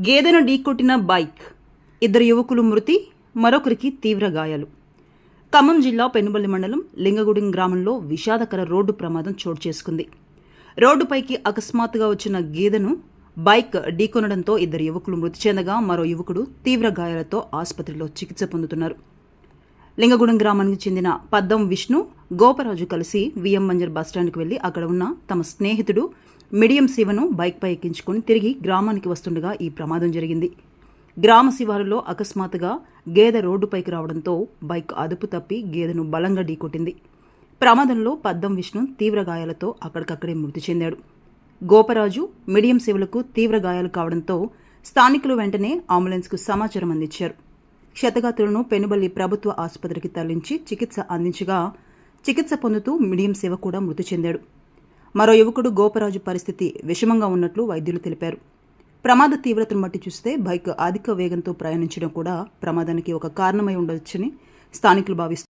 గేదెను ఢీకొట్టిన బైక్, ఇద్దరు యువకులు మృతి, మరొకరికి తీవ్ర గాయాలు. ఖమ్మం జిల్లా పెనుబల్లి మండలం లింగగూడెం గ్రామంలో విషాదకర రోడ్డు ప్రమాదం చోటు చేసుకుంది. రోడ్డుపైకి అకస్మాత్తుగా వచ్చిన గేదెను బైక్ ఢీకొనడంతో ఇద్దరు యువకులు మృతి చెందగా మరో యువకుడు తీవ్ర గాయాలతో ఆసుపత్రిలో చికిత్స పొందుతున్నారు. లింగగూడెం గ్రామానికి చెందిన పద్దం విష్ణు, గోపరాజు కలిసి విఎం మంజర్ బస్టాండ్కి వెళ్లి అక్కడ ఉన్న తమ స్నేహితుడు మిడియం శివను బైక్పై ఎక్కించుకుని తిరిగి గ్రామానికి వస్తుండగా ఈ ప్రమాదం జరిగింది. గ్రామ శివారులో అకస్మాత్తుగా గేదె రోడ్డుపైకి రావడంతో బైక్ అదుపు తప్పి గేదెను బలంగా ఢీకొట్టింది. ప్రమాదంలో పద్దం విష్ణు తీవ్ర గాయాలతో అక్కడికక్కడే మృతి చెందాడు. గోపరాజు, మిడియం శివులకు తీవ్ర గాయాలు కావడంతో స్థానికులు వెంటనే అంబులెన్స్కు సమాచారం అందించారు. క్షతగాతులను పెనుబల్లి ప్రభుత్వ ఆసుపత్రికి తరలించి చికిత్స అందించగా చికిత్స పొందుతూ మిడియం శివ కూడా మృతి చెందాడు. మరో యువకుడు గోపరాజు పరిస్థితి విషమంగా ఉన్నట్లు వైద్యులు తెలిపారు. ప్రమాద తీవ్రతను బట్టి చూస్తే బైక్ అధిక వేగంతో ప్రయాణించడం కూడా ప్రమాదానికి ఒక కారణమై ఉండవచ్చని స్థానికులు భావిస్తున్నారు.